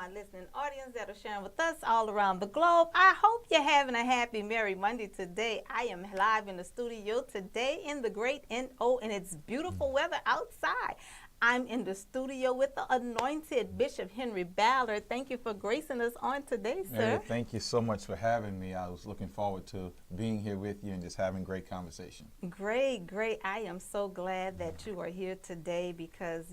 my listening audience that are sharing with us all around the globe. I hope you're having a happy, merry Monday today. I am live in the studio today in the great NO, and it's beautiful weather outside. I'm in the studio with the anointed Bishop Henry Ballard. Thank you for gracing us on today, sir. Hey, thank you so much for having me. I was looking forward to being here with you and just having great conversation. Great, great. I am so glad that you are here today because,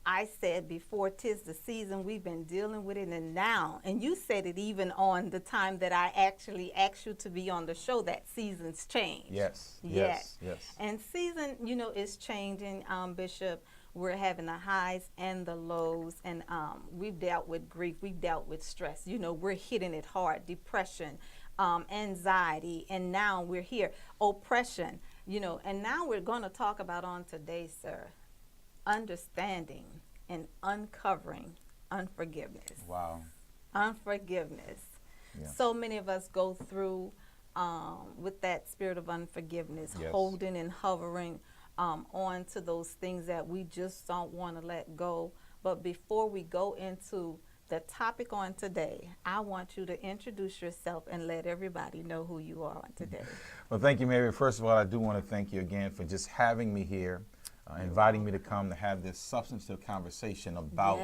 I said before 'tis the season, we've been dealing with it, and now, and you said it even on the time that I actually asked you to be on the show, that seasons change. Yes. And season, is changing, Bishop. We're having the highs and the lows, and we've dealt with grief, we've dealt with stress. We're hitting it hard, depression, anxiety, and now we're here, oppression, and now we're going to talk about on today, sir, understanding and uncovering unforgiveness. Wow. Unforgiveness. Yeah. So many of us go through with that spirit of unforgiveness, Yes. holding and hovering on to those things that we just don't want to let go. But before we go into the topic on today, I want you to introduce yourself and let everybody know who you are on today. Well, thank you, Mary. First of all, I do want to thank you again for just having me here, inviting me to come to have this substantive conversation about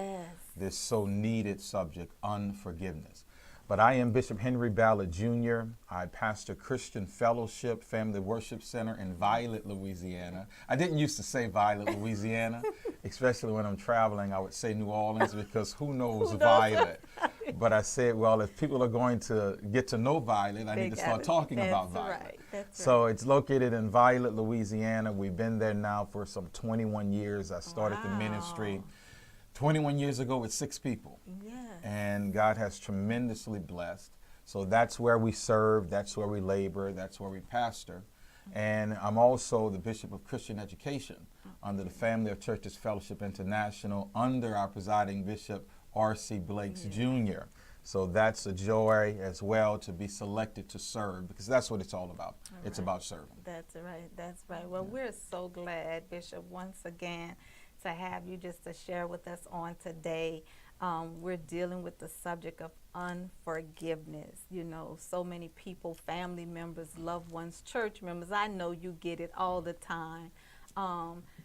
this so needed subject, unforgiveness. But I am Bishop Henry Ballard Jr. I pastor Christian Fellowship Family Worship Center in Violet, Louisiana. I didn't used to say Violet, Louisiana, especially when I'm traveling. I would say New Orleans because who knows Violet? But I said, well, if people are going to get to know Violet, I need to start talking about Violet. Right. That's So right. it's located in Violet, Louisiana. We've been there now for some 21 years. I started the ministry 21 years ago with 6 people. Yes. And God has tremendously blessed. So that's where we serve, that's where we labor, that's where we pastor. And I'm also the Bishop of Christian Education under the Family of Churches Fellowship International under our presiding Bishop, R.C. Blakes Jr. So that's a joy as well to be selected to serve because that's what it's all about. It's about serving. That's right. That's right. Well, we're so glad, Bishop, once again, to have you just to share with us on today. We're dealing with the subject of unforgiveness. So many people, family members, loved ones, church members, I know you get it all the time,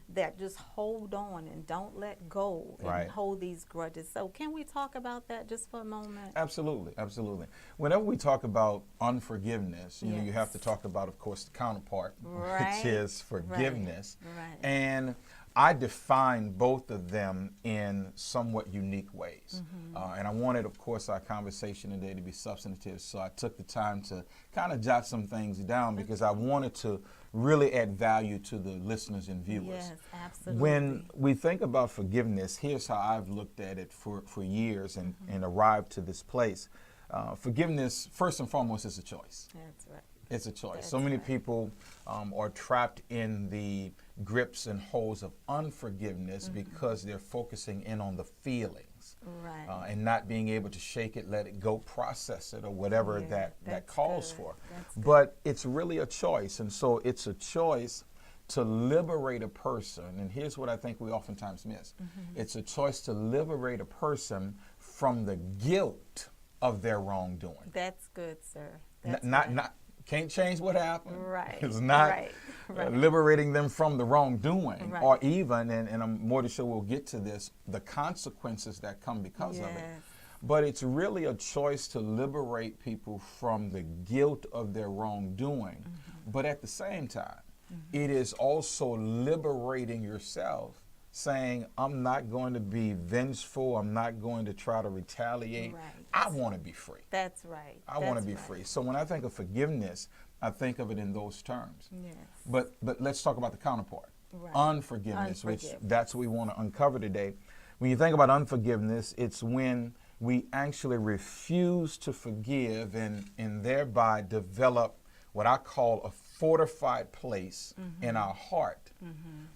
that just hold on and don't let go and hold these grudges. So can we talk about that just for a moment? Absolutely, absolutely. Whenever we talk about unforgiveness, you have to talk about, of course, the counterpart, which is forgiveness. Right. And I define both of them in somewhat unique ways. And I wanted, of course, our conversation today to be substantive, so I took the time to kind of jot some things down because I wanted to really add value to the listeners and viewers. Yes, absolutely. When we think about forgiveness, here's how I've looked at it for years and arrived to this place. Forgiveness, first and foremost, is a choice. That's right. It's a choice. So many people are trapped in the grips and holes of unforgiveness because they're focusing in on the feelings and not being able to shake it, let it go, process it, or whatever that calls for. But it's really a choice. And so it's a choice to liberate a person. And here's what I think we oftentimes miss. It's a choice to liberate a person from the guilt of their wrongdoing. That's good, sir. Not can't change what happened. Right. It's not liberating them from the wrongdoing or even, and I'm more than sure we'll get to this, the consequences that come because of it. But it's really a choice to liberate people from the guilt of their wrongdoing. But at the same time, it is also liberating yourself, saying, I'm not going to be vengeful. I'm not going to try to retaliate. I want to be free. That's right. I want to be free. So when I think of forgiveness, I think of it in those terms. Yes. But let's talk about the counterpart, unforgiveness, which that's what we want to uncover today. When you think about unforgiveness, it's when we actually refuse to forgive and thereby develop what I call a fortified place in our heart,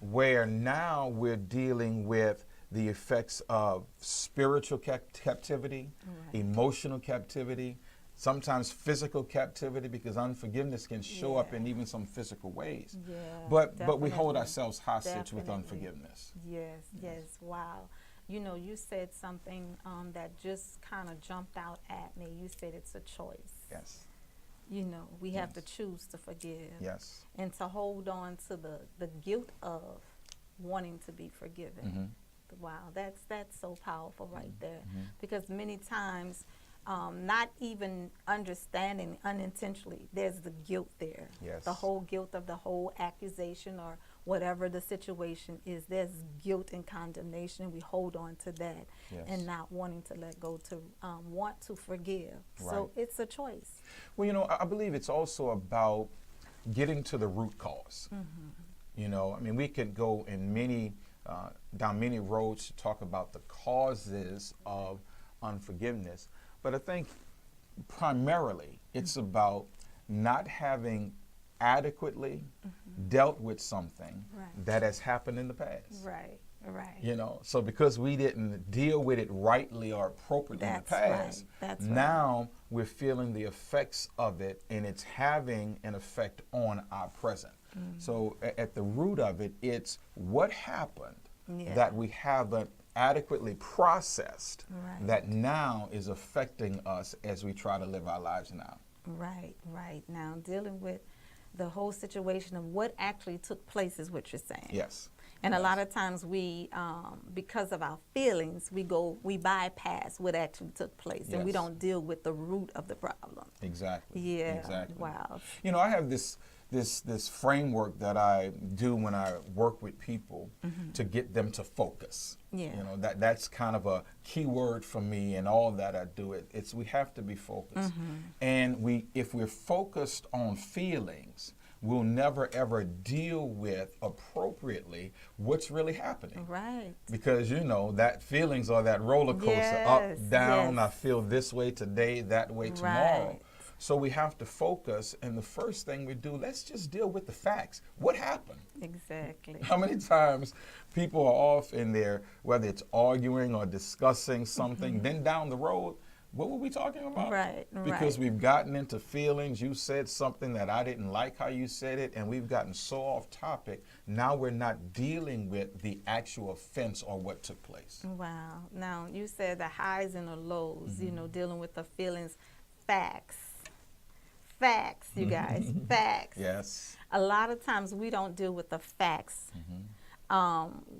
where now we're dealing with the effects of spiritual captivity, emotional captivity, sometimes physical captivity, because unforgiveness can show up in even some physical ways. But we hold ourselves hostage with unforgiveness. Yes, wow. You know, you said something that just kind of jumped out at me. You said it's a choice. Yes. You know, we have to Yes. choose to forgive. Yes. And to hold on to the guilt of wanting to be forgiven. Wow, that's so powerful right there. Because many times, not even understanding unintentionally, there's the guilt there. Yes. The whole guilt of the whole accusation or whatever the situation is, there's guilt and condemnation. We hold on to that Yes. and not wanting to let go, to want to forgive. Right. So it's a choice. Well, you know, I believe it's also about getting to the root cause. You know, I mean, we could go in down many roads to talk about the causes of unforgiveness, but I think primarily it's about not having adequately dealt with something that has happened in the past. Right, right. You know, so because we didn't deal with it rightly or appropriately in the past, now we're feeling the effects of it, and it's having an effect on our present. So at the root of it, it's what happened that we haven't adequately processed that now is affecting us as we try to live our lives now. Right, right. Now, dealing with the whole situation of what actually took place is what you're saying. Yes. And a lot of times we, because of our feelings, we bypass what actually took place, and we don't deal with the root of the problem. Exactly. Yeah. Exactly. Wow. You know, I have this framework that I do when I work with people to get them to focus. Yeah. You know, that's kind of a key word for me and all that I do. It's we have to be focused. And if we're focused on feelings, we'll never ever deal with appropriately what's really happening. Right. Because you know that feelings are that roller coaster, up, down. I feel this way today, that way tomorrow. Right. So we have to focus, and the first thing we do, let's just deal with the facts. What happened? Exactly. How many times people are off in there, whether it's arguing or discussing something, then down the road, what were we talking about? Right, Because we've gotten into feelings. You said something that I didn't like how you said it, and we've gotten so off topic. Now we're not dealing with the actual offense or what took place. Wow. Now, you said the highs and the lows, you know, dealing with the feelings. Facts. Facts, you guys. Facts. Yes. A lot of times we don't deal with the facts.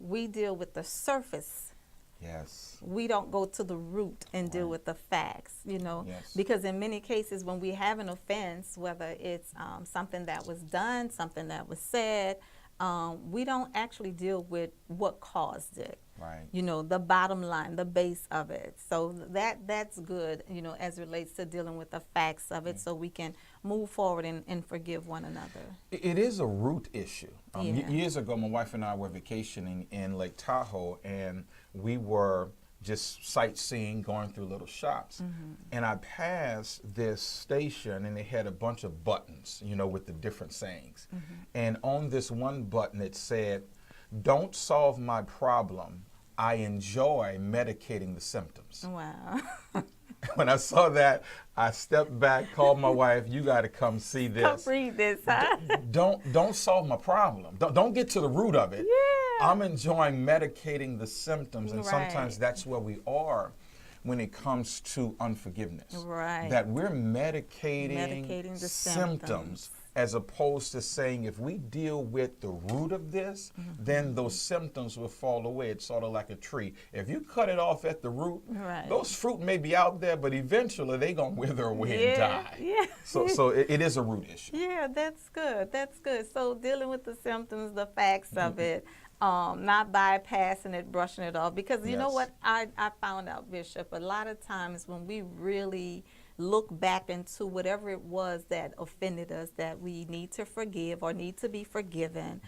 We deal with the surface. Yes. We don't go to the root and deal with the facts, you know, Yes. because in many cases when we have an offense, whether it's something that was done, something that was said, we don't actually deal with what caused it. Right. You know, the bottom line, the base of it. So that's good, you know, as it relates to dealing with the facts of it, so we can move forward and forgive one another. It is a root issue. Yeah. Years ago, my wife and I were vacationing in Lake Tahoe, and we were just sightseeing, going through little shops. And I passed this station, and they had a bunch of buttons, you know, with the different sayings. And on this one button, it said, "Don't solve my problem. I enjoy medicating the symptoms." Wow. When I saw that, I stepped back, called my wife. You got to come see this. Come read this, huh? Don't solve my problem. Don't get to the root of it. Yeah. I'm enjoying medicating the symptoms, and sometimes Right. that's where we are when it comes to unforgiveness. Right. That we're medicating the symptoms as opposed to saying if we deal with the root of this, then those symptoms will fall away. It's sort of like a tree. If you cut it off at the root, those fruit may be out there, but eventually they're going to wither away and die. Yeah. So it is a root issue. Yeah, that's good. That's good. So dealing with the symptoms, the facts of it, not bypassing it, brushing it off. Because you know what I found out, Bishop, a lot of times when we really look back into whatever it was that offended us, that we need to forgive or need to be forgiven,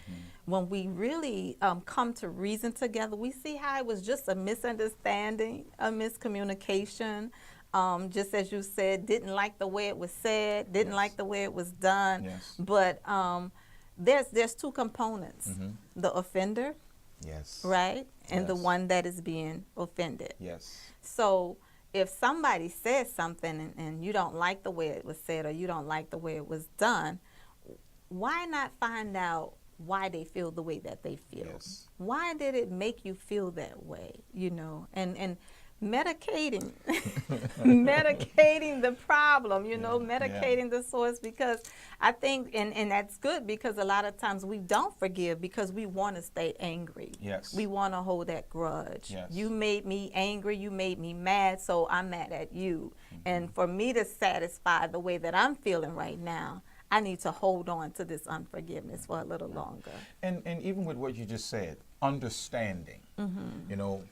when we really come to reason together, we see how it was just a misunderstanding, a miscommunication. Just as you said, didn't like the way it was said, didn't like the way it was done. Yes. But there's two components: the offender, right, and the one that is being offended. Yes. So if somebody says something and you don't like the way it was said or you don't like the way it was done, why not find out why they feel the way that they feel. Yes. Why did it make you feel that way? You know, and medicating medicating the problem, you know, medicating the source, because I think and that's good, because a lot of times we don't forgive because we want to stay angry. Yes. We want to hold that grudge. Yes. You made me angry, you made me mad, so I'm mad at you. And for me to satisfy the way that I'm feeling right now, I need to hold on to this unforgiveness for a little longer. And even with what you just said, understanding, you know,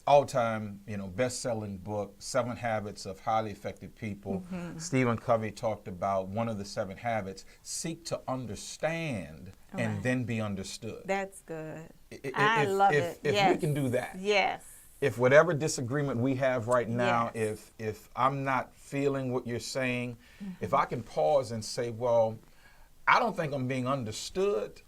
all-time, you know, best-selling book, 7 Habits of Highly Effective People. Stephen Covey talked about one of the 7 habits: seek to understand and then be understood. That's good. I love it. If we can do that. Yes. If whatever disagreement we have right now, if I'm not feeling what you're saying, if I can pause and say, well, I don't think I'm being understood,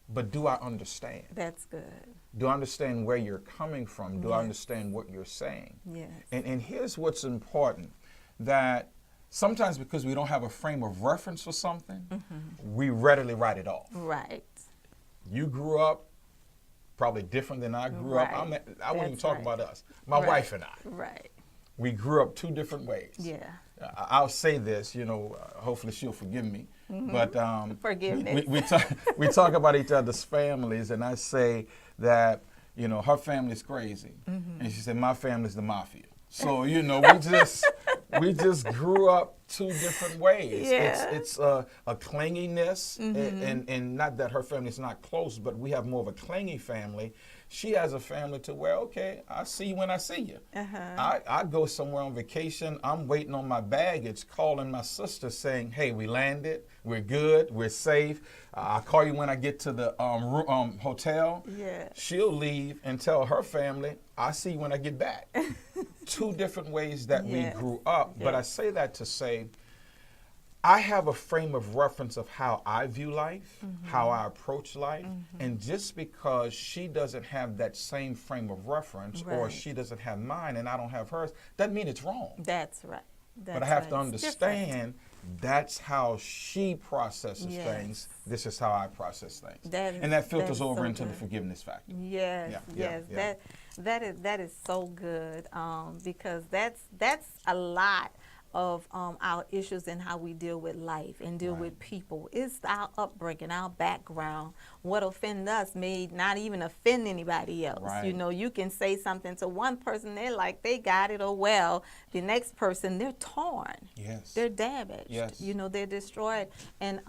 but do I understand? That's good. Do I understand where you're coming from? Do I understand what you're saying? Yes. And here's what's important, that sometimes because we don't have a frame of reference for something, we readily write it off. Right. You grew up probably different than I grew up. I wouldn't even talk about us. My wife and I. Right. We grew up 2 different ways. Yeah. I'll say this, you know, hopefully she'll forgive me. But forgiveness. we talk about each other's families, and I say that, you know, her family's crazy, and she said my family's the mafia. So, you know, we just grew up 2 different ways. Yeah. It's a clinginess, and not that her family's not close, but we have more of a clingy family. She has a family to where, okay, I see you when I see you. I go somewhere on vacation, I'm waiting on my baggage, calling my sister saying, hey, we landed, we're good, we're safe. I'll call you when I get to the hotel. Yeah. She'll leave and tell her family, I see you when I get back. 2 different ways that we grew up. But I say that to say, I have a frame of reference of how I view life, how I approach life, and just because she doesn't have that same frame of reference, or she doesn't have mine and I don't have hers, doesn't mean it's wrong. That's right. But I have to understand that's how she processes things. This is how I process things. And that filters over into the forgiveness factor. Yes, that is so good, because that's a lot of our issues and how we deal with life and deal with people. It's our upbringing, our background. What offend us may not even offend anybody else. You know, you can say something to one person, they're like, they got it, oh well. The next person, they're torn. Yes. They're damaged. Yes. You know, they're destroyed and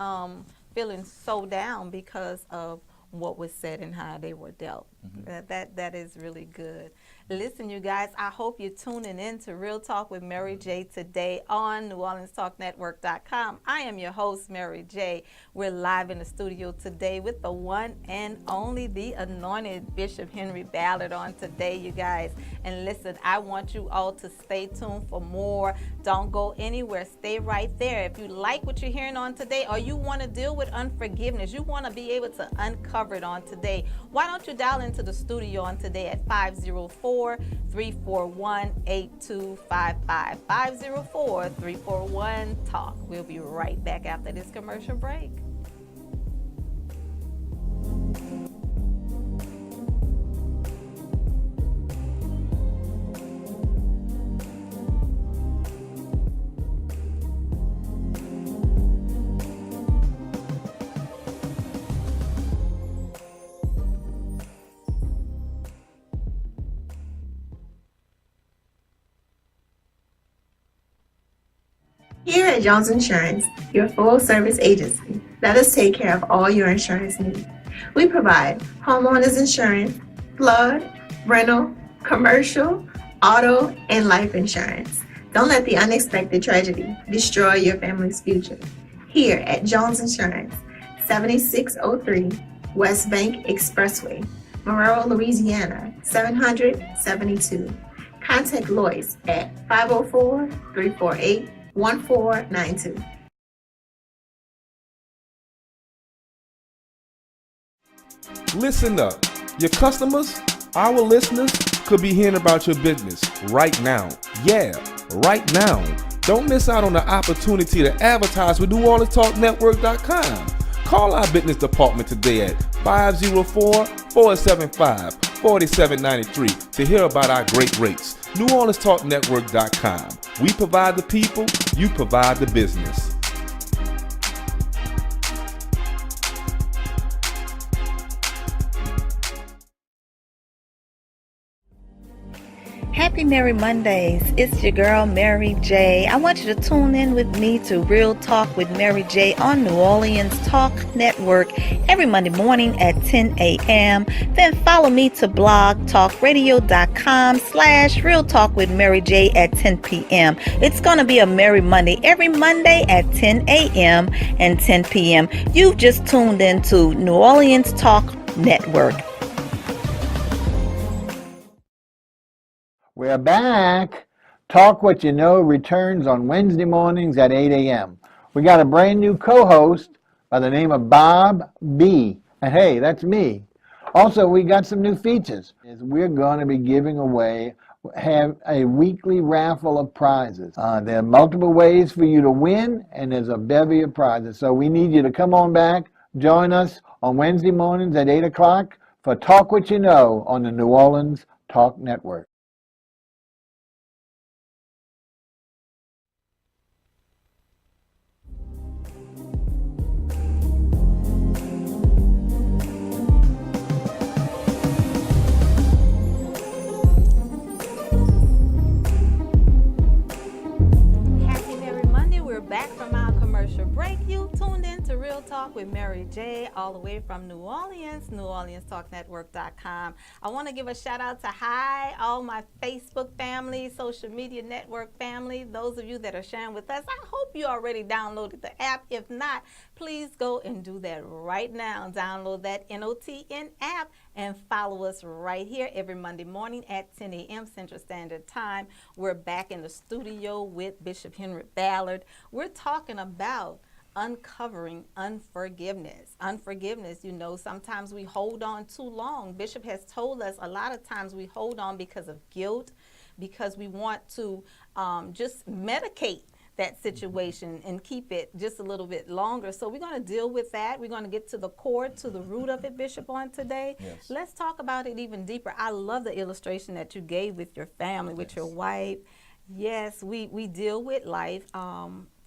feeling so down because of what was said and how they were dealt. That is really good. Listen, you guys, I hope you're tuning in to Real Talk with Mary J today on NewOrleansTalkNetwork.com. I am your host, Mary J. We're live in the studio today with the one and only, the anointed Bishop Henry Ballard on today, you guys. And listen, I want you all to stay tuned for more. Don't go anywhere. Stay right there. If you like what you're hearing on today, or you want to deal with unforgiveness, you want to be able to uncover it on today, why don't you dial into the studio on today at 504-341-8255. 504-341-TALK. We'll be right back after this commercial break. Here at Jones Insurance, your full-service agency, let us take care of all your insurance needs. We provide homeowners insurance, flood, rental, commercial, auto, and life insurance. Don't let the unexpected tragedy destroy your family's future. Here at Jones Insurance, 7603 West Bank Expressway, Monroe, Louisiana, 772. Contact Lois at 504-348-1492. Listen up. Your customers, our listeners, could be hearing about your business right now. Yeah, right now. Don't miss out on the opportunity to advertise with NewOrleansTalkNetwork.com. Call our business department today at 504-475-4793 to hear about our great rates. NewOrleansTalkNetwork.com. We provide the people, you provide the business. Happy Merry Mondays. It's your girl, Mary J. I want you to tune in with me to Real Talk with Mary J on New Orleans Talk Network every Monday morning at 10 a.m. Then follow me to blogtalkradio.com/Real Talk with Mary J at 10 p.m. It's going to be a Merry Monday every Monday at 10 a.m. and 10 p.m. You've just tuned into New Orleans Talk Network. We're back. Talk What You Know returns on Wednesday mornings at 8 a.m. We got a brand new co-host by the name of Bob B. And hey, that's me. Also, we got some new features. We're going to be giving away, have a weekly raffle of prizes. There are multiple ways for you to win, and there's a bevy of prizes. So we need you to come on back, join us on Wednesday mornings at 8 o'clock for Talk What You Know on the New Orleans Talk Network. Back from our commercial break, you tuned in to Real Talk with Mary J, all the way from New Orleans, NewOrleansTalkNetwork.com. I want to give a shout out to all my Facebook family, social media network family, those of you that are sharing with us. I hope you already downloaded the app. If not, please go and do that right now. Download that NOTN app and follow us right here every Monday morning at 10 a.m. Central Standard Time. We're back in the studio with Bishop Henry Ballard. We're talking about uncovering unforgiveness. Unforgiveness, sometimes we hold on too long. Bishop has told us a lot of times we hold on because of guilt, because we want to just medicate that situation and keep it just a little bit longer. So we're going to deal with that. We're going to get to the core, to the root of it, Bishop, on today. Yes. Let's talk about it even deeper. I love the illustration that you gave with your family, with your wife. Yes, we deal with life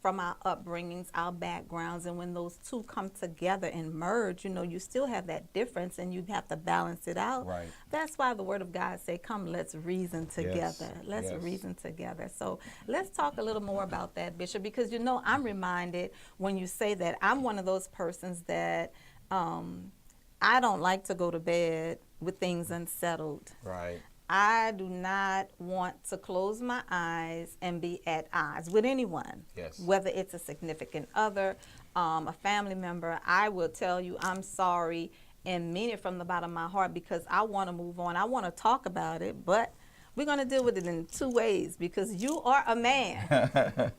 from our upbringings, our backgrounds, and when those two come together and merge, you still have that difference and you have to balance it out. Right. That's why the Word of God say, come, let's reason together. Let's reason together. So let's talk a little more about that, Bishop, because I'm reminded when you say that I'm one of those persons that I don't like to go to bed with things unsettled. Right. I do not want to close my eyes and be at odds with anyone. Yes. Whether it's a significant other, a family member, I will tell you I'm sorry and mean it from the bottom of my heart because I want to move on. I want to talk about it, but we're going to deal with it in two ways because you are a man.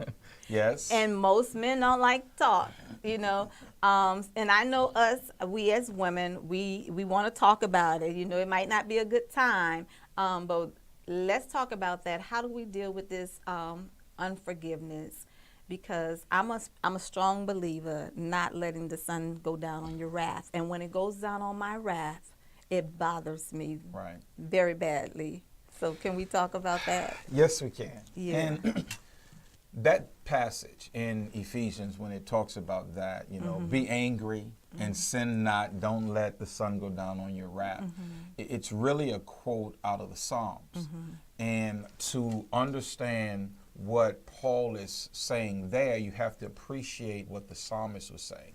Yes. And most men don't like to talk, and I know us, we as women, we want to talk about it. It might not be a good time. But let's talk about that. How do we deal with this unforgiveness? Because I'm a strong believer not letting the sun go down on your wrath. And when it goes down on my wrath, it bothers me very badly. So can we talk about that? Yes, we can. Yeah. And that passage in Ephesians, when it talks about that, be angry and sin not, don't let the sun go down on your wrath. It's really a quote out of the Psalms. And to understand what Paul is saying there, you have to appreciate what the psalmist was saying.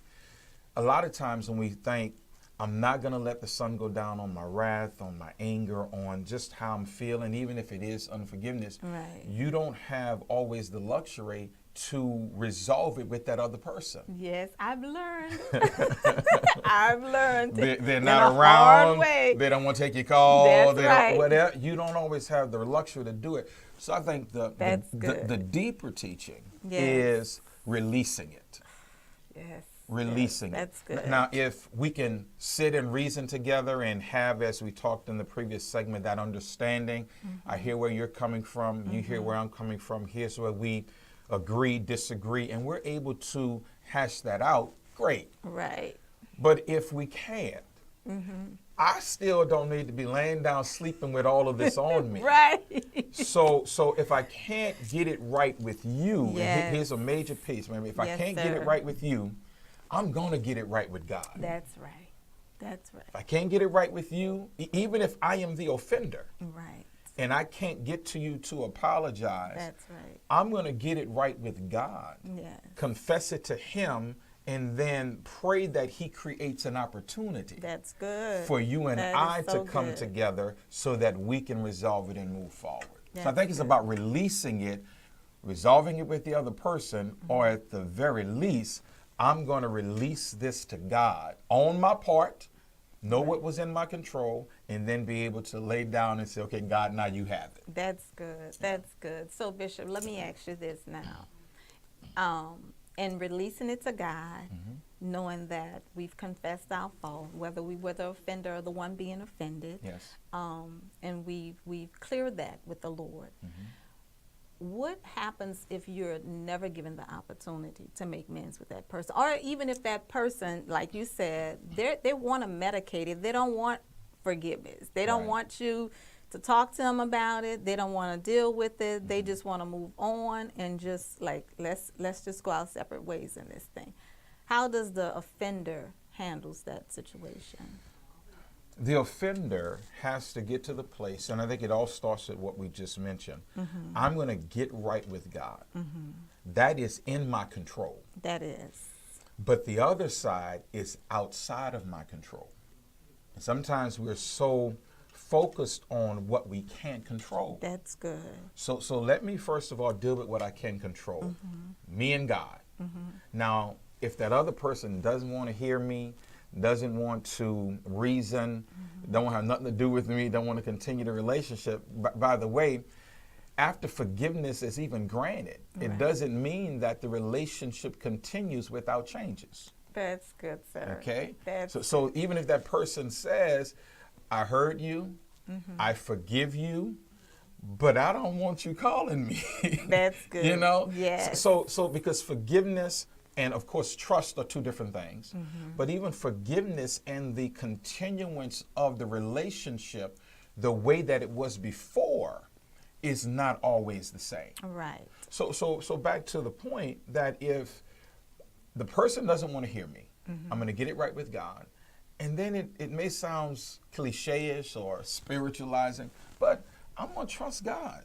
A lot of times when we think, I'm not going to let the sun go down on my wrath, on my anger, on just how I'm feeling, even if it is unforgiveness, you don't have always the luxury to resolve it with that other person. Yes, I've learned. I've learned. They're not around. They don't want to take your call. That's don't, whatever. You don't always have the luxury to do it. So I think the deeper teaching is releasing it. Yes. Releasing it. That's good. Now, if we can sit and reason together and have, as we talked in the previous segment, that understanding, I hear where you're coming from, you hear where I'm coming from, here's where we agree, disagree, and we're able to hash that out, great. Right. But if we can't, I still don't need to be laying down sleeping with all of this on me. Right. So if I can't get it right with you, and Yes. here's a major piece, man. If I Yes, can't get sir. it right with you, I'm going to get it right with God. That's right. That's right. If I can't get it right with you, even if I am the offender, Right. and I can't get to you to apologize, That's right. I'm going to get it right with God. Yes. Confess it to Him, and then pray that He creates an opportunity That's good. for you and That I is to so come good. together so that we can resolve it and move forward. So I That's think it's good. about releasing it, resolving it with the other person, or at the very least, I'm going to release this to God, own my part, know what was in my control, and then be able to lay down and say, okay, God, now you have it. That's good. That's good. So, Bishop, let me ask you this now. In releasing it to God, knowing that we've confessed our fault, whether we were the offender or the one being offended, Yes. and we've cleared that with the Lord. What happens if you're never given the opportunity to make amends with that person, or even if that person, like you said, they want to medicate it, they don't want forgiveness, they don't Right. want you to talk to them about it, they don't want to deal with it, they just want to move on and just like let's just go our separate ways in this thing. How does the offender handles that situation? The offender has to get to the place, and I think it all starts at what we just mentioned. I'm going to get right with God. That is in my control. That is. But the other side is outside of my control. And sometimes we're so focused on what we can't control. That's good. So let me first of all deal with what I can control, me and God. Now, if that other person doesn't want to hear me, doesn't want to reason, don't have nothing to do with me, don't want to continue the relationship, by the way, after forgiveness is even granted, it doesn't mean that the relationship continues without changes. That's good, sir. Okay? That's So even if that person says, I heard you, I forgive you, but I don't want you calling me. That's good. You know? Yes. So because forgiveness and of course trust are two different things. But even forgiveness and the continuance of the relationship, the way that it was before, is not always the same. right. So back to the point that if the person doesn't want to hear me, I'm going to get it right with God. And then it may sound cliche-ish or spiritualizing, but I'm going to trust God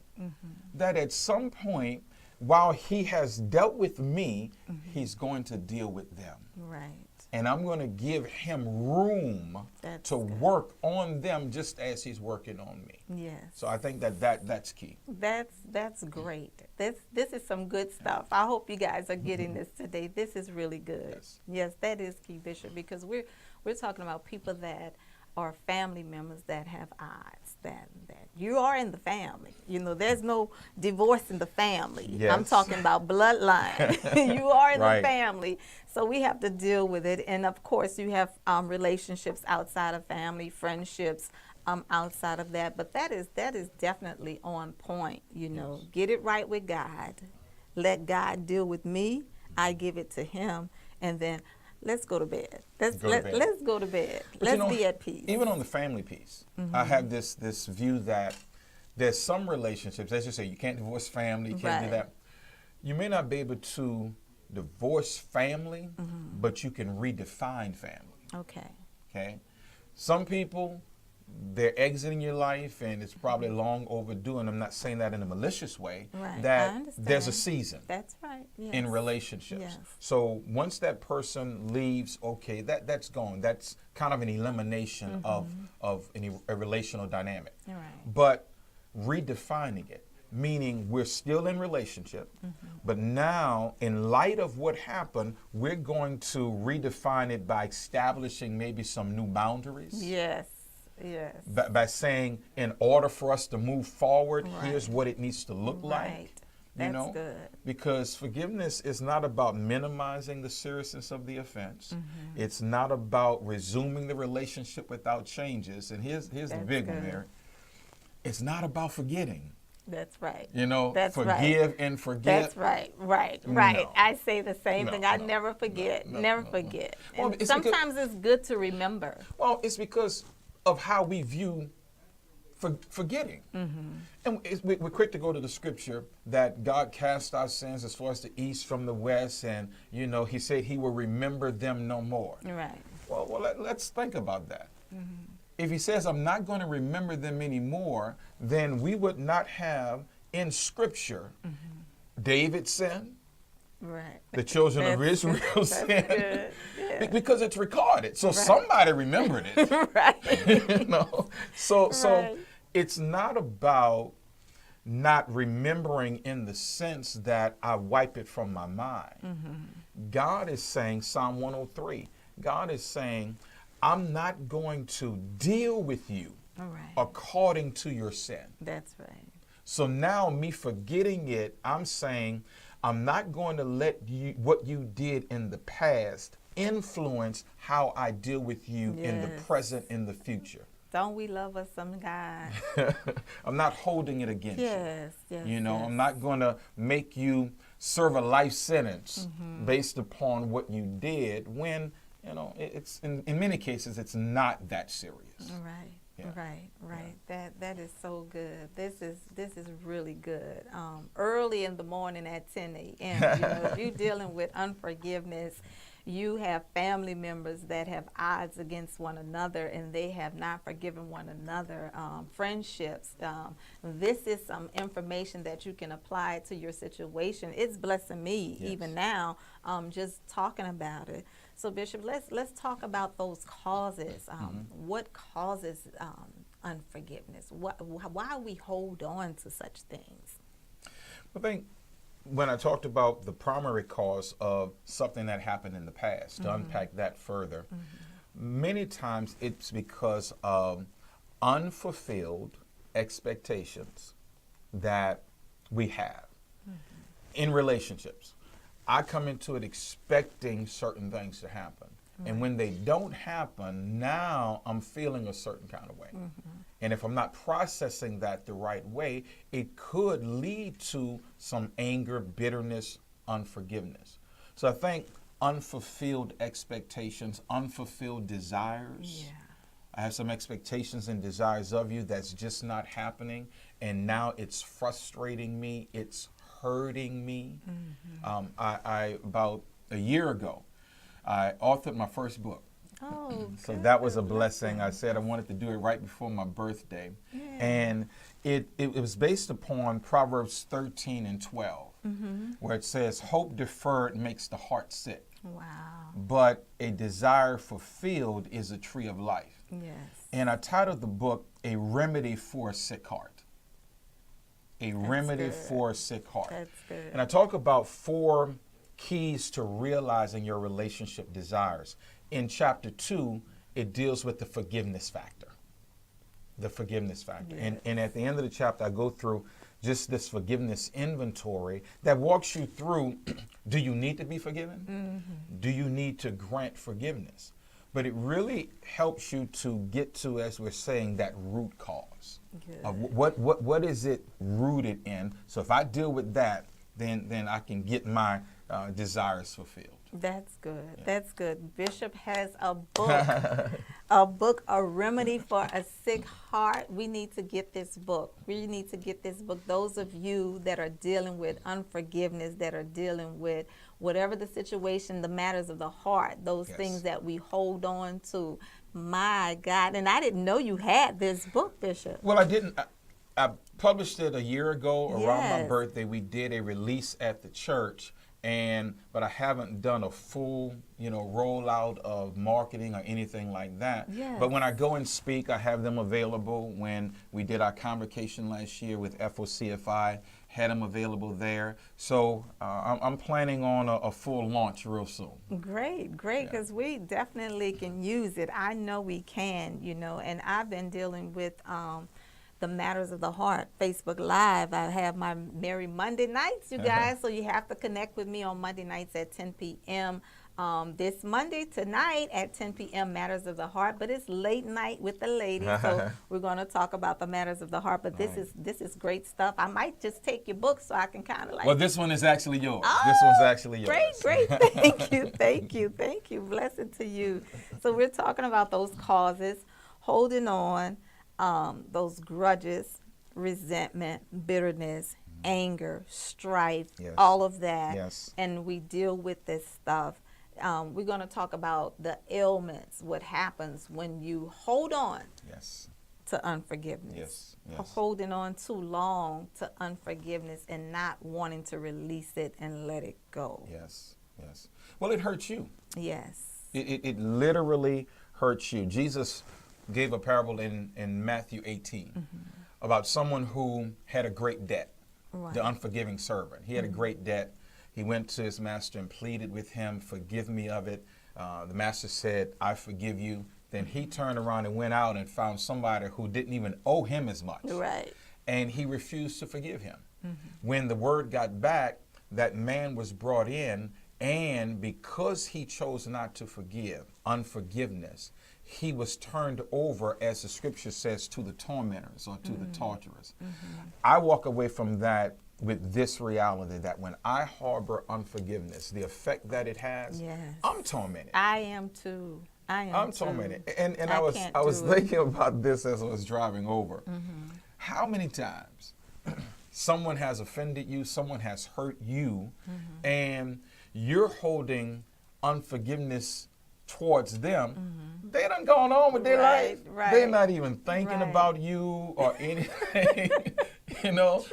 that at some point, while He has dealt with me, He's going to deal with them. Right. And I'm going to give Him room That's to good. work on them just as He's working on me. Yes. So I think that's key. That's great. This is some good stuff. I hope you guys are getting this today. This is really good. Yes. Yes, that is key, Bishop, because we're talking about people that are family members that have odds, that you are in the family. You know, there's no divorce in the family. Yes. I'm talking about bloodline. You are in Right. the family. So we have to deal with it. And of course, you have relationships outside of family, friendships outside of that. But that is definitely on point. You know, get it right with God. Let God deal with me. I give it to Him, and then let's go to bed. Let's go to bed. But Let's you know, be at peace. Even on the family piece, I have this view that there's some relationships, as you say, you can't divorce family, you can't do Right. that. You may not be able to divorce family, but you can redefine family. Okay. Okay? Some people, they're exiting your life and it's probably long overdue, and I'm not saying that in a malicious way, Right. I that understand. there's a season That's right. Yes. in relationships. Yes. So once that person leaves, okay, that's gone. That's kind of an elimination of a relational dynamic. Right. But redefining it, meaning we're still in relationship, but now in light of what happened, we're going to redefine it by establishing maybe some new boundaries. Yes. Yes. By saying, in order for us to move forward, Right. here's what it needs to look Right. like. That's You know, good. because forgiveness is not about minimizing the seriousness of the offense. It's not about resuming the relationship without changes. And here's the That's big one, good. Mary. It's not about forgetting. That's right. You know, That's forgive right. and forget. That's right. Right. No. I say the same No, thing. I no, never forget. Never forget. Well, And it's sometimes it's good to remember. Well, it's because of how we view forgetting. And we're quick to go to the scripture that God cast our sins as far as the east from the west, and you know, he said he will remember them no more. Right. Well, let's think about that. If he says I'm not going to remember them anymore, then we would not have in scripture David sinned, Right. the children of Israel That's sinned, good. Yeah. because it's recorded. So somebody remembered it. Right. You know, so Right. it's not about not remembering in the sense that I wipe it from my mind. God is saying, Psalm 103, God is saying, I'm not going to deal with you Right. according to your sin. That's right. So now me forgetting it, I'm saying I'm not going to let you what you did in the past influence how I deal with you in the Yes. present, in the future. Don't we love us some God? I'm not holding it against Yes. you. Yes. You know, yes. I'm not going to make you serve a life sentence based upon what you did when, you know, it's in many cases it's not that serious. Right. Yeah. Right. That is so good. This is really good. Early in the morning at 10 a.m. You know, if you're dealing with unforgiveness, you have family members that have odds against one another and they have not forgiven one another. Friendships. This is some information that you can apply to your situation. It's blessing me even now, just talking about it. So Bishop, let's talk about those causes. What causes unforgiveness? Why we hold on to such things? I think when I talked about the primary cause of something that happened in the past, to unpack that further, many times it's because of unfulfilled expectations that we have in relationships. I come into it expecting certain things to happen. And when they don't happen, now I'm feeling a certain kind of way. And if I'm not processing that the right way, it could lead to some anger, bitterness, unforgiveness. So I think unfulfilled expectations, unfulfilled desires. Yeah. I have some expectations and desires of you that's just not happening. And now it's frustrating me. It's hurting me. I about a year ago, I authored my first book. Oh, So that was a blessing. I said I wanted to do it right before my birthday. And it was based upon Proverbs 13 and 12, where it says, hope deferred makes the heart sick, wow. but a desire fulfilled is a tree of life. Yes. And I titled the book, A Remedy for a Sick Heart. A remedy good. for a sick heart. That's good. And I talk about 4 keys to realizing your relationship desires. In chapter 2, it deals with the forgiveness factor. The forgiveness factor. Yes. And at the end of the chapter, I go through just this forgiveness inventory that walks you through, do you need to be forgiven? Do you need to grant forgiveness? But it really helps you to get to, as we're saying, that root cause. Of what is it rooted in? So if I deal with that, then I can get my desires fulfilled. That's good. Yeah. That's good. Bishop has a book, a remedy for a sick heart. We need to get this book. We need to get this book. Those of you that are dealing with unforgiveness, that are dealing with whatever the situation, the matters of the heart, those things that we hold on to. My God. And I didn't know you had this book, Bishop. Well, I didn't. I published it a year ago around my birthday. We did a release at the church. But I haven't done a full, rollout of marketing or anything like that. Yes. But when I go and speak, I have them available. When we did our convocation last year with FOCFI, had them available there. So I'm planning on a full launch real soon. Great, because we definitely can use it. I know we can, and I've been dealing with the matters of the heart, Facebook Live. I have my Merry Monday nights, you guys, so you have to connect with me on Monday nights at 10 p.m. this Monday tonight at 10 p.m. Matters of the Heart, but it's late night with the ladies, so we're going to talk about the matters of the heart. But this is great stuff. I might just take your book so I can kind of like. Well, this one is actually yours. Oh, this one's actually yours. Great. Thank you. Blessing to you. So we're talking about those causes, holding on, those grudges, resentment, bitterness, anger, strife, Yes. all of that. Yes. And we deal with this stuff. We're going to talk about the ailments, what happens when you hold on Yes. to unforgiveness. Yes. Holding on too long to unforgiveness and not wanting to release it and let it go. Yes. Well, it hurts you. Yes. It literally hurts you. Jesus gave a parable in Matthew 18 about someone who had a great debt, the unforgiving servant. He had a great debt. He went to his master and pleaded with him, forgive me of it. The master said, I forgive you. Then he turned around and went out and found somebody who didn't even owe him as much. Right. And he refused to forgive him. When the word got back, that man was brought in, and because he chose not to forgive, unforgiveness, he was turned over, as the scripture says, to the tormentors or to the torturers. I walk away from that with this reality that when I harbor unforgiveness, the effect that it has, Yes. I'm tormented. I am too. I'm tormented. And I can't was do it. thinking about this as I was driving over. How many times someone has offended you, someone has hurt you, and you're holding unforgiveness towards them, they done gone on with their life. Right. They're not even thinking about you or anything, you know?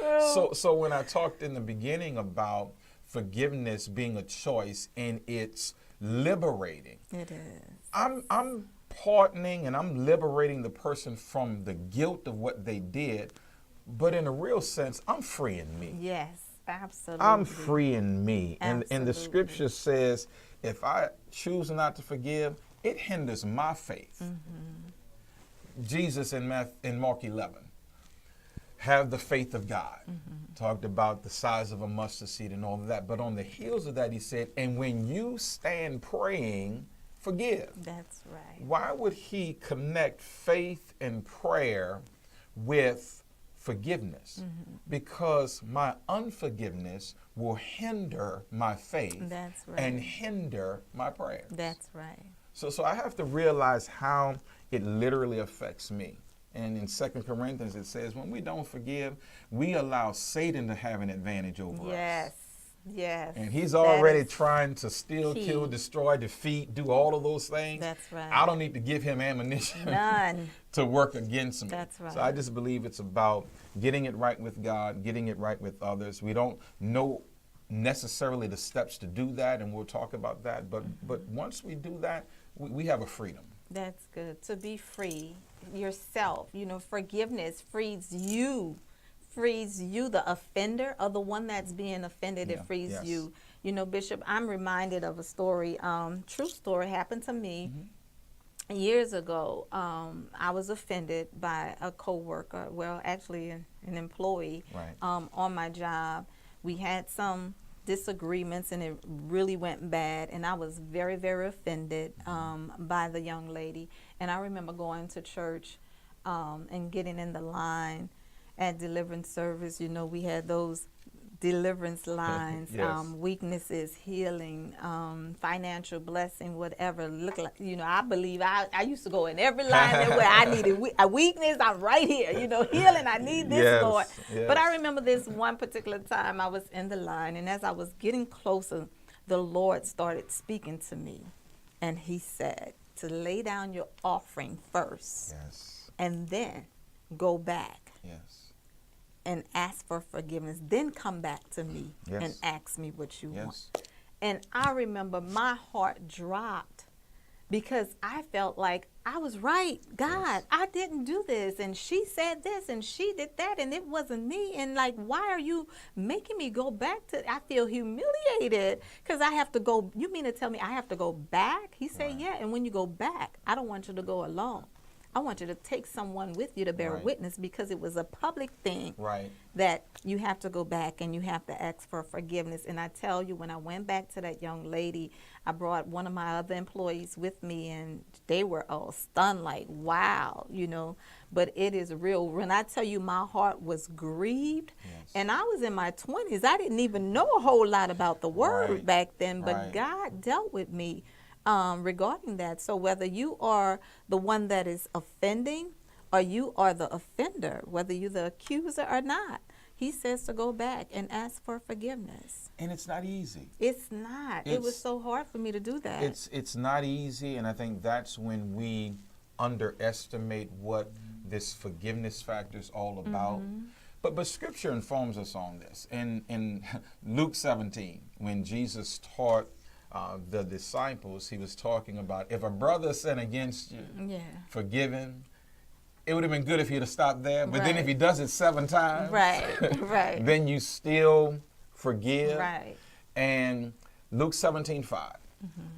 So when I talked in the beginning about forgiveness being a choice and it's liberating, It is. I'm pardoning and I'm liberating the person from the guilt of what they did, but in a real sense, I'm freeing me. Yes, absolutely. I'm freeing me. And the Absolutely. scripture says, if I choose not to forgive, it hinders my faith. Jesus in Mark 11, have the faith of God. Talked about the size of a mustard seed and all of that. But on the heels of that, he said, and when you stand praying, forgive. That's right. Why would he connect faith and prayer with forgiveness? Because my unforgiveness will hinder my faith. That's right. And hinder my prayer. That's right. So I have to realize how it literally affects me. And in 2 Corinthians it says, when we don't forgive, we allow Satan to have an advantage over us. Yes. And he's That already is trying to steal, key. kill, destroy, defeat, do all of those things. That's right. I don't need to give him ammunition None. to work against me. That's right. So I just believe it's about getting it right with God, getting it right with others. We don't know necessarily the steps to do that, and we'll talk about that. But once we do that, we have a freedom. That's good. To be free yourself. Forgiveness frees you, the offender, or the one that's being offended. It frees Yes. you. Bishop, I'm reminded of a story, true story, happened to me years ago. I was offended by a coworker, well, actually an employee, Right. On my job. We had some disagreements and it really went bad, and I was very, very offended by the young lady. And I remember going to church and getting in the line at deliverance service. We had those deliverance lines, Yes. weaknesses, healing, financial blessing, whatever. Look like, I believe I used to go in every line that where I needed a weakness. I'm right here, healing. I need this, Yes, Lord. yes. But I remember this one particular time I was in the line, and as I was getting closer, the Lord started speaking to me, and he said to lay down your offering first, Yes. and then go back Yes. and ask for forgiveness, then come back to me Yes. and ask me what you Yes. want. And I remember my heart dropped because I felt like I was right. God, Yes. I didn't do this, and she said this, and she did that, and it wasn't me. And like, why are you making me go back to? I feel humiliated because I have to go. You mean to tell me I have to go back? He said, Right. yeah. And when you go back, I don't want you to go alone. I want you to take someone with you to bear Right. witness, because it was a public thing Right. that you have to go back and you have to ask for forgiveness. And I tell you, when I went back to that young lady, I brought one of my other employees with me, and they were all stunned, like, wow, you know. But it is real. When I tell you my heart was grieved, Yes. and I was in my 20s, I didn't even know a whole lot about the word Right. back then, but Right. God dealt with me regarding that. So whether you are the one that is offending or you are the offender, whether you're the accuser or not, he says to go back and ask for forgiveness. And it's not easy. It's not. It was It's- so hard for me to do that. It's not easy, and I think that's when we underestimate what this forgiveness factor is all about. But Scripture informs us on this. In Luke 17, when Jesus taught the disciples, he was talking about, if a brother sin against you, Yeah. forgive him. It would have been good if he'd have stopped there, but then if Right. he does it 7 times, Right, right. then you still forgive. Right. And Luke 17:5,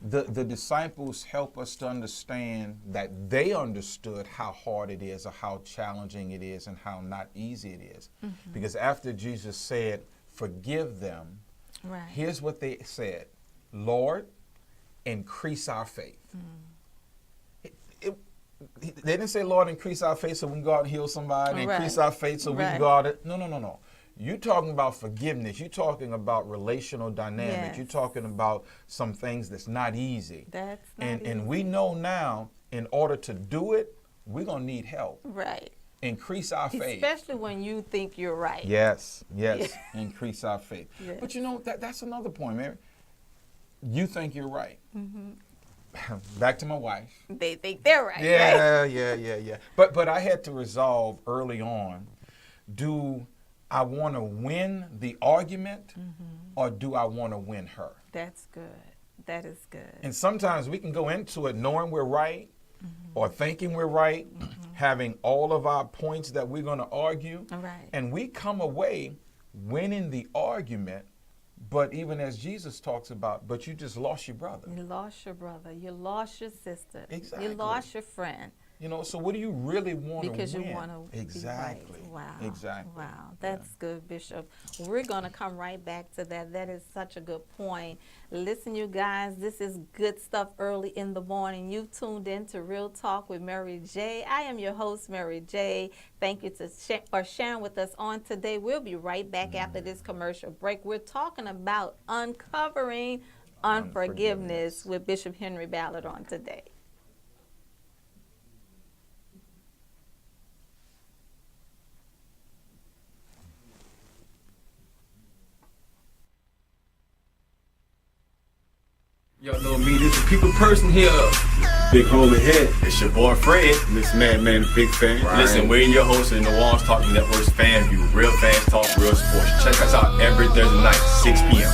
the disciples help us to understand that they understood how hard it is, or how challenging it is, and how not easy it is. Because after Jesus said, forgive them, Right. here's what they said: Lord, increase our faith. They didn't say, Lord, increase our faith so we can go out and heal somebody, increase Right. our faith so we can Right. go out and, no. You're talking about forgiveness. You're talking about relational dynamics. Yes. You're talking about some things that's not easy. That's not And easy. we know now, in order to do it, we're going to need help. Right. Increase our faith. Especially when you think you're right. Yes. Increase our faith. Yes. But you know, that's another point, Mary. You think you're right. Back to my wife. They think they're right. Right? Yeah. But I had to resolve early on, do I want to win the argument or do I want to win her? That's good. That is good. And sometimes we can go into it knowing we're right or thinking we're right, having all of our points that we're going to argue. Right. And we come away winning the argument, but even as Jesus talks about, but you just lost your brother. You lost your brother. You lost your sister. Exactly. You lost your friend. You know, so what do you really want to win? Because you want to Exactly. be right. Wow. Exactly. Wow. That's good, Bishop. We're going to come right back to that. That is such a good point. Listen, you guys, this is good stuff early in the morning. You've tuned in to Real Talk with Mary J. I am your host, Mary J. Thank you for sharing with us on today. We'll be right back after this commercial break. We're talking about uncovering unforgiveness with Bishop Henry Ballard on today. Y'all know me, this is people person here. Big hole ahead. It's your boy Fred. This man, big fan. Right. Listen, we're your host in the New Orleans Talk Network's Fan View. Real fans talk, real sports. Check us out every Thursday night, 6 p.m.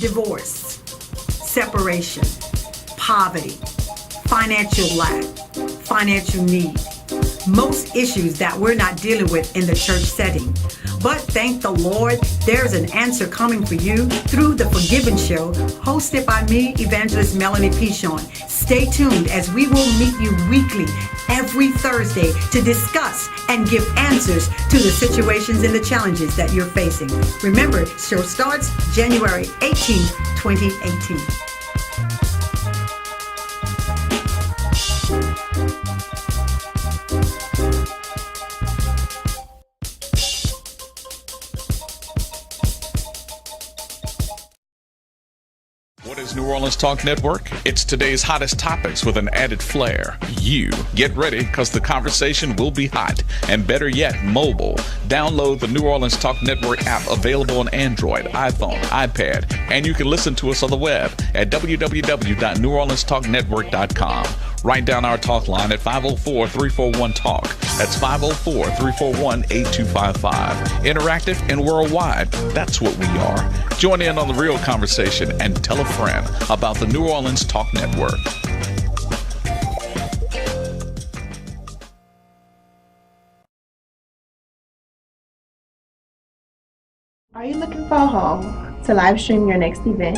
Divorce, separation, poverty, financial lack, financial need. Most issues that we're not dealing with in the church setting. But thank the Lord, there's an answer coming for you through The Forgiven Show, hosted by me, Evangelist Melanie Pichon. Stay tuned as we will meet you weekly, every Thursday, to discuss and give answers to the situations and the challenges that you're facing. Remember, show starts January 18th, 2018. What is New Orleans Talk Network? It's today's hottest topics with an added flair. You get ready, because the conversation will be hot, and better yet, mobile. Download the New Orleans Talk Network app, available on Android, iPhone, iPad, and you can listen to us on the web at www.neworleanstalknetwork.com. Write down our talk line at 504-341-TALK. That's 504-341-8255. Interactive and worldwide. That's what we are. Join in on the real conversation and tell a friend about the New Orleans Talk Network. Are you looking for a home to live stream your next event?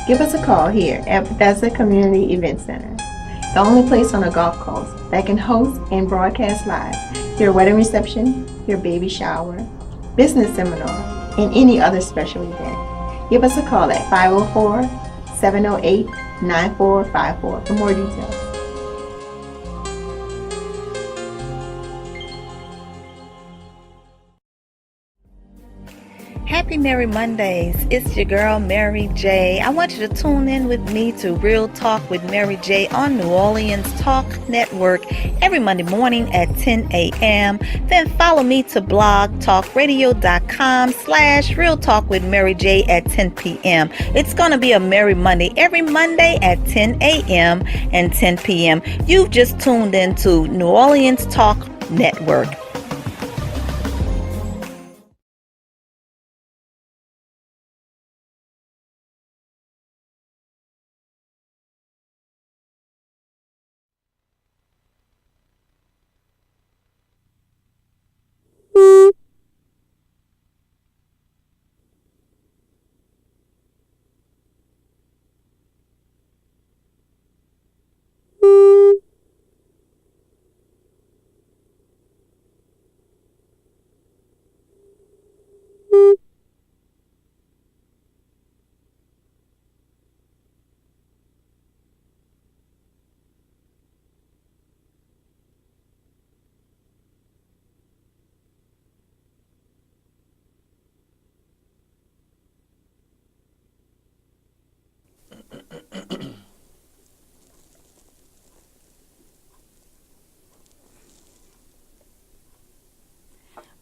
Give us a call here at Bethesda Community Event Center, the only place on a golf course that can host and broadcast live your wedding reception, your baby shower, business seminar, and any other special event. Give us a call at 504-708-9454 for more details. Happy Merry Mondays. It's your girl, Mary J. I want you to tune in with me to Real Talk with Mary J on New Orleans Talk Network every Monday morning at 10 a.m. Then follow me to blogtalkradio.com/Real Talk with Mary J at 10 p.m. It's going to be a Merry Monday every Monday at 10 a.m. and 10 p.m. You've just tuned in to New Orleans Talk Network.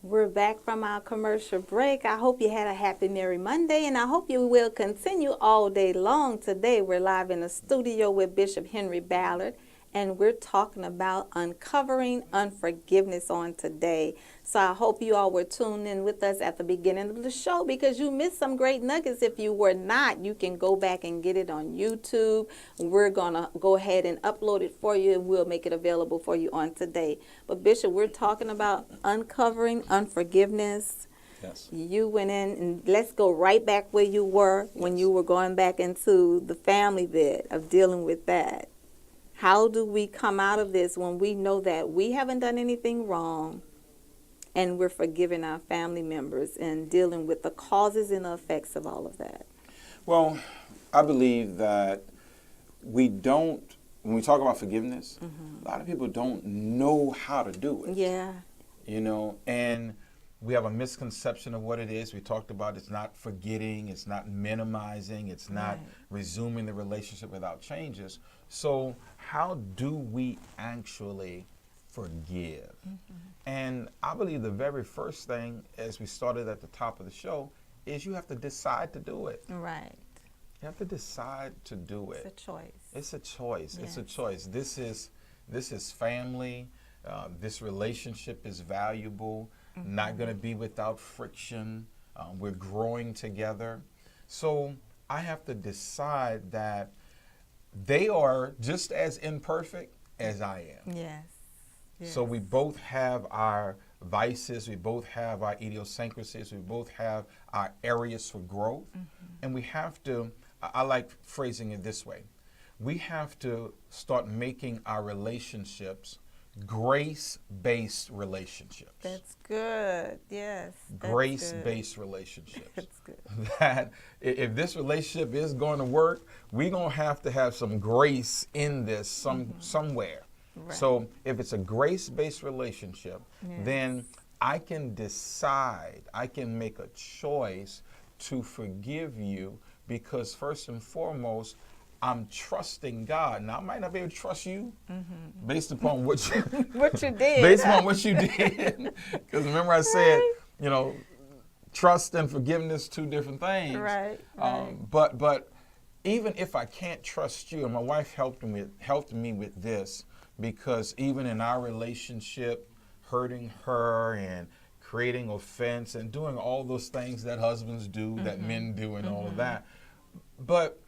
We're back from our commercial break. I hope you had a happy Merry Monday, and I hope you will continue all day long. Today, we're live in the studio with Bishop Henry Ballard, and we're talking about uncovering unforgiveness on today. So I hope you all were tuned in with us at the beginning of the show, because you missed some great nuggets. If you were not, you can go back and get it on YouTube. We're going to go ahead and upload it for you, and we'll make it available for you on today. But Bishop, we're talking about uncovering unforgiveness. Yes. You went in, and let's go right back where you were when you were going back into the family bit of dealing with that. How do we come out of this when we know that we haven't done anything wrong and we're forgiving our family members and dealing with the causes and the effects of all of that? Well, I believe that when we talk about forgiveness, a lot of people don't know how to do it. Yeah. And we have a misconception of what it is. We talked about it's not forgetting, it's not minimizing, it's not resuming the relationship without changes. So how do we actually forgive? And I believe the very first thing, as we started at the top of the show, is you have to decide to do it. Right. You have to decide to do it. It's a choice. It's a choice. Yes. It's a choice. This is family. This relationship is valuable. Not going to be without friction. We're growing together. So I have to decide that they are just as imperfect as I am. Yes. So we both have our vices, we both have our idiosyncrasies, we both have our areas for growth. And we have to, I like phrasing it this way, we have to start making our relationships grace-based relationships. That's good. Yes. Grace-based relationships. That's good. That if this relationship is going to work, we're going to have some grace in this somewhere. Right. So if it's a grace-based relationship, then I can decide, I can make a choice to forgive you, because first and foremost, I'm trusting God. Now, I might not be able to trust you based upon what you, what you did. Based upon what you did. Because remember I said, trust and forgiveness, two different things. Right. But even if I can't trust you, and my wife helped me with this, because even in our relationship, hurting her and creating offense and doing all those things that husbands do, that men do, and all of that. But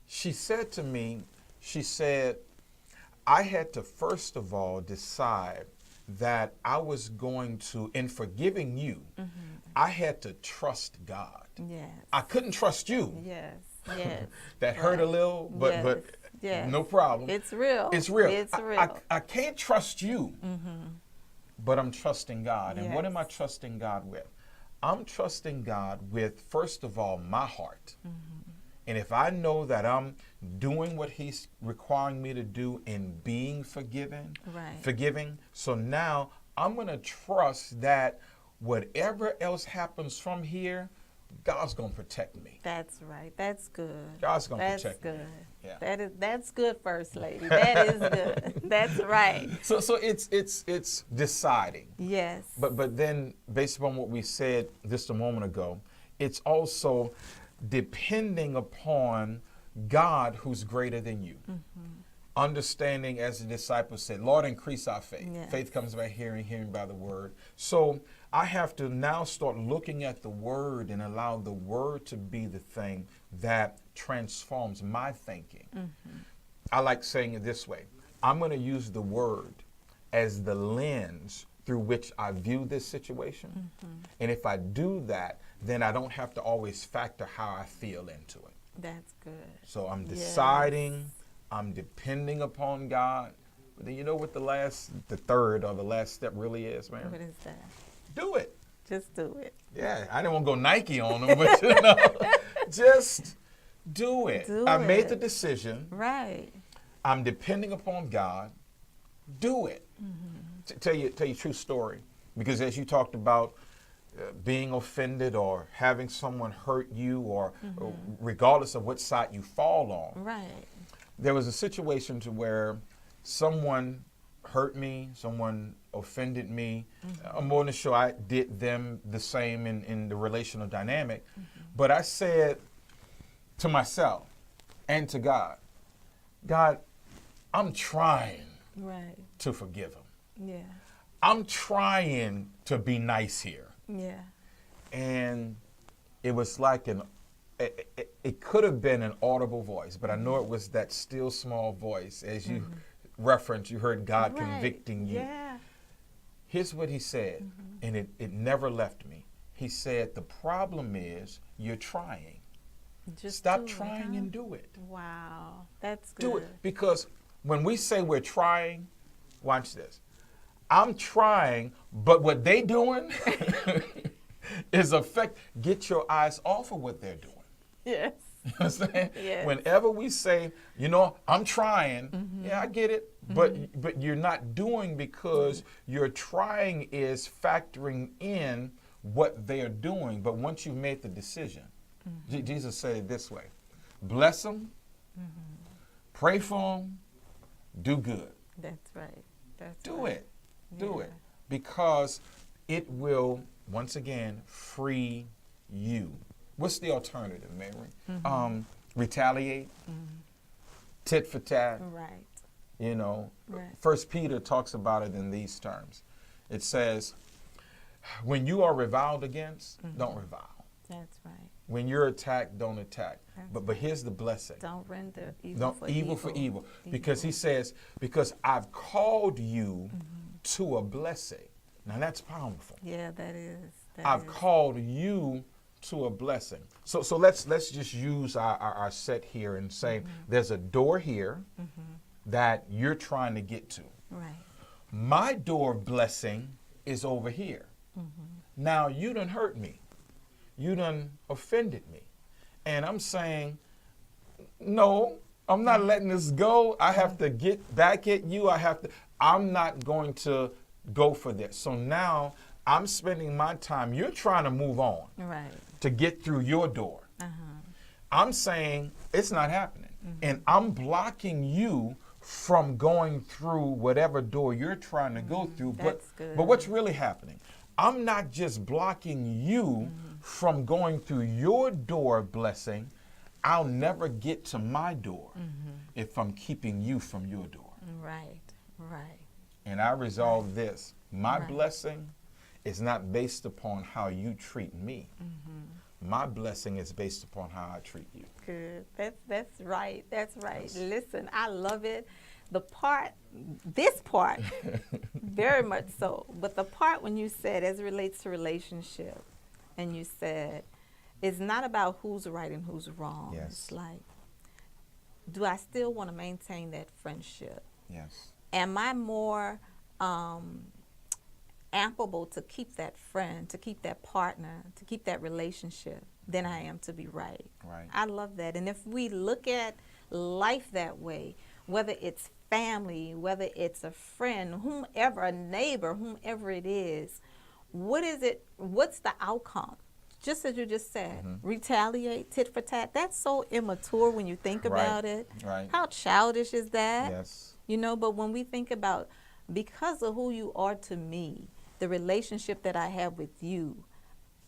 she said to me, I had to first of all decide that I was going to, in forgiving you, I had to trust God. Yes. I couldn't trust you. Yes. Yes. that hurt a little, but Yes. no problem. It's real. It's real. It's real. I can't trust you, but I'm trusting God. And what am I Yes. trusting God with? I'm trusting God with, first of all, my heart. And if I know that I'm doing what he's requiring me to do in being forgiving, Right. forgiving, so now I'm going to trust that whatever else happens from here, God's going to protect me. That's right. That's good. God's going to That's protect good. me. Yeah. That's good, First Lady. That is good. That's right. So it's deciding. Yes. But then based upon what we said just a moment ago, it's also depending upon God who's greater than you. Understanding, as the disciples said, Lord, increase our faith. Yes. Faith comes by hearing, hearing by the word. So I have to now start looking at the word and allow the word to be the thing that transforms my thinking. I like saying it this way. I'm going to use the word as the lens through which I view this situation. And if I do that, then I don't have to always factor how I feel into it. That's good. So I'm Yes. deciding, I'm depending upon God. But then you know what the third or the last step really is, man? What is that? Do it. Just do it. Yeah, I didn't want to go Nike on them, but you know, just do it. Do I made it. the decision. Right. I'm depending upon God. Do it. Tell you a true story, because as you talked about being offended or having someone hurt you, or regardless of what side you fall on, Right. there was a situation to where someone hurt me, someone offended me. I'm more than sure I did them the same in the relational dynamic. But I said to myself and to God, God, I'm trying Right. to forgive him. Yeah. I'm trying to be nice here. Yeah. And it was like it could have been an audible voice, but I know it was that still small voice. As you referenced, you heard God Right. convicting you. Yeah. Here's what he said, and it never left me. He said, the problem is you're trying. Just Stop do it, trying huh? and do it. Wow. That's good. Do it. Because when we say we're trying, watch this. I'm trying, but what they doing is get your eyes off of what they're doing. Yes. You know what I'm saying? Yes. Whenever we say, I'm trying, yeah, I get it, but you're not doing, because your trying is factoring in what they are doing. But once you've made the decision, Jesus said it this way: bless them, pray for them, do good. That's right. That's Do right. it. Do Yeah. it. Because it will, once again, free you. What's the alternative, Mary? Retaliate, tit for tat. Right. Right. Right. 1 Peter talks about it in these terms. It says, when you are reviled against, don't revile. That's right. When you're attacked, don't attack. That's But here's the blessing. Don't render evil Don't for evil for evil. Because he says, because I've called you to a blessing. Now that's powerful. Yeah, that is. I've called you to a blessing. So let's just use our set here and say there's a door here that you're trying to get to. Right. My door of blessing is over here. Now you done hurt me. You done offended me. And I'm saying, no, I'm not letting this go. I have to get back at you. I'm not going to go for this. So now I'm spending my time. You're trying to move on. Right. To get through your door. I'm saying it's not happening. And I'm blocking you from going through whatever door you're trying to go through. That's good. But what's really happening? I'm not just blocking you from going through your door of blessing. I'll never get to my door if I'm keeping you from your door. Right. Right. And I resolve this. My Right. blessing is not based upon how you treat me. My blessing is based upon how I treat you. Good. That's right. That's right. Yes. Listen, I love it. This part, very much so. But the part when you said, as it relates to relationship, and you said, it's not about who's right and who's wrong. Yes. It's like, do I still want to maintain that friendship? Yes. Am I more ample to keep that friend, to keep that partner, to keep that relationship than I am to be right? Right. I love that. And if we look at life that way, whether it's family, whether it's a friend, whomever, a neighbor, whomever it is, what's the outcome? Just as you just said, retaliate, tit for tat. That's so immature when you think about it. Right. How childish is that? Yes. You know, but when we think about, because of who you are to me, the relationship that I have with you,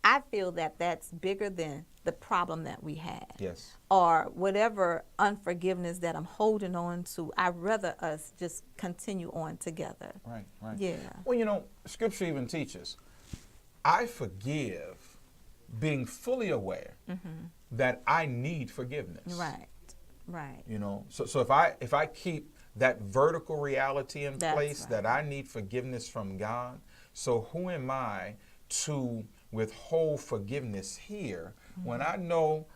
I feel that that's bigger than the problem that we had. Yes. Or whatever unforgiveness that I'm holding on to. I'd rather us just continue on together. Right, right. Yeah. Well, you know, Scripture even teaches, I forgive, being fully aware that I need forgiveness. Right, right. You know, so if I keep that vertical reality in place, that I need forgiveness from God, so who am I to withhold forgiveness here when I know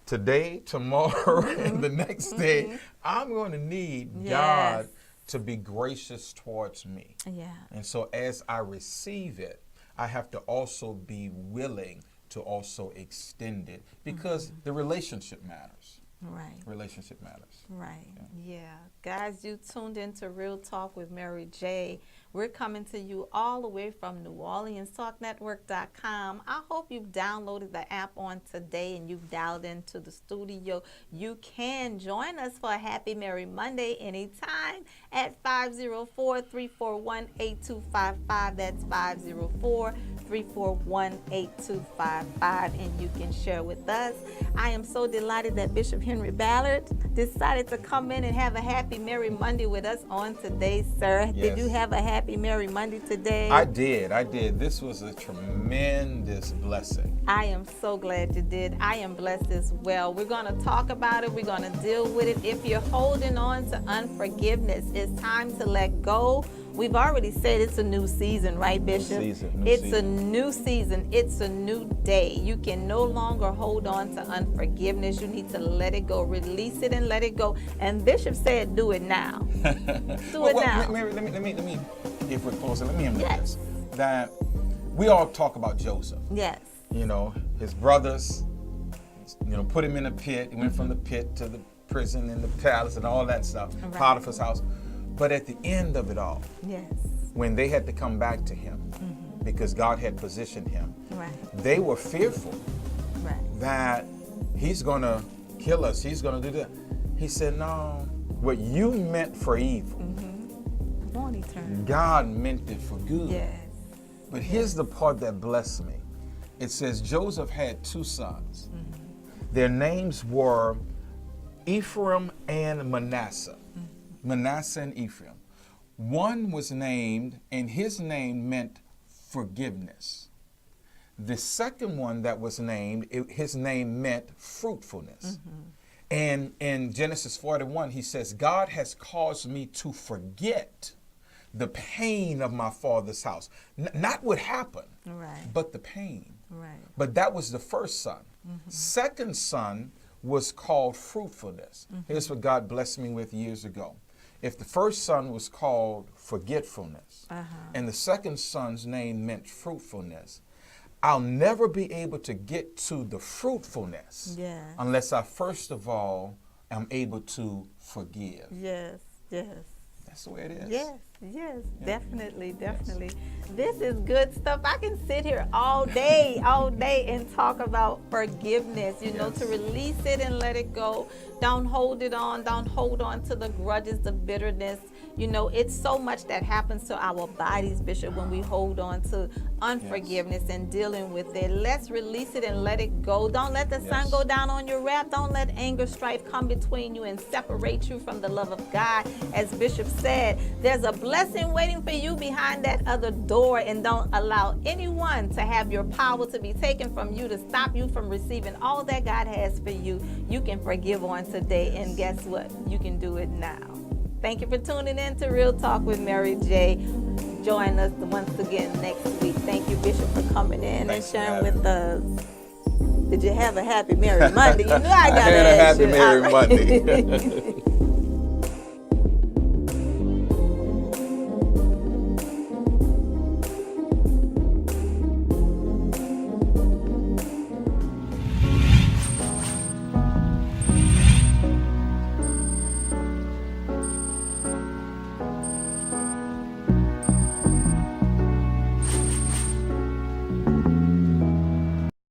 today, tomorrow, and the next day, I'm going to need God to be gracious towards me. Yeah. And so as I receive it, I have to also be willing to also extend it, because the relationship matters. Right. Relationship matters. Right. Yeah. Guys, you tuned into Real Talk with Mary J. We're coming to you all the way from NewOrleansTalkNetwork.com. I hope you've downloaded the app on today and you've dialed into the studio. You can join us for a Happy Merry Monday anytime at 504-341-8255. That's 504-341-8255, and you can share with us. I am so delighted that Bishop Henry Ballard decided to come in and have a Happy Merry Monday with us on today, sir. Yes. Did you have a Happy Merry Monday today? I did. This was a tremendous blessing. I am so glad you did. I am blessed as well. We're going to talk about it. We're going to deal with it. If you're holding on to unforgiveness, it's time to let go. We've already said it's a new season, right, Bishop? It's a new season. It's a new day. You can no longer hold on to unforgiveness. You need to let it go. Release it and let it go. And Bishop said, do it now. Do it now. Mary, let me, if we're closer, let me admit this. That we all talk about Joseph. Yes. You know, his brothers, you know, put him in a pit. He went from the pit to the prison and the palace and all that stuff. Right. Potiphar's house. But at the end of it all, yes, when they had to come back to him, because God had positioned him, right, they were fearful right, that he's going to kill us. He's going to do that. He said, no, what you meant for evil, won't he turn? God meant it for good. Yes. But here's the part that blessed me. It says Joseph had two sons. Their names were Ephraim and Manasseh. Manasseh and Ephraim. One was named, and his name meant forgiveness. The second one that was named, his name meant fruitfulness. And in Genesis 41, he says, God has caused me to forget the pain of my father's house. Not what happened, Right. but the pain. Right. But that was the first son. Second son was called fruitfulness. Here's what God blessed me with years ago. If the first son was called forgetfulness, and the second son's name meant fruitfulness, I'll never be able to get to the fruitfulness unless I first of all am able to forgive. Yes, yes. That's the way it is. Yes, definitely. This is good stuff. I can sit here all day and talk about forgiveness, you know, to release it and let it go. Don't hold it on. Don't hold on to the grudges, the bitterness. You know, it's so much that happens to our bodies, Bishop, when we hold on to unforgiveness and dealing with it. Let's release it and let it go. Don't let the sun go down on your wrath. Don't let anger, strife come between you and separate you from the love of God. As Bishop said, there's a blessing waiting for you behind that other door, and don't allow anyone to have your power to be taken from you to stop you from receiving all that God has for you. You can forgive on today, and guess what? You can do it now. Thank you for tuning in to Real Talk with Mary J. Join us once again next week. Thank you, Bishop, for coming in and sharing with us. Did you have a happy Merry Monday? You know I got to had a ask happy you. Merry Monday.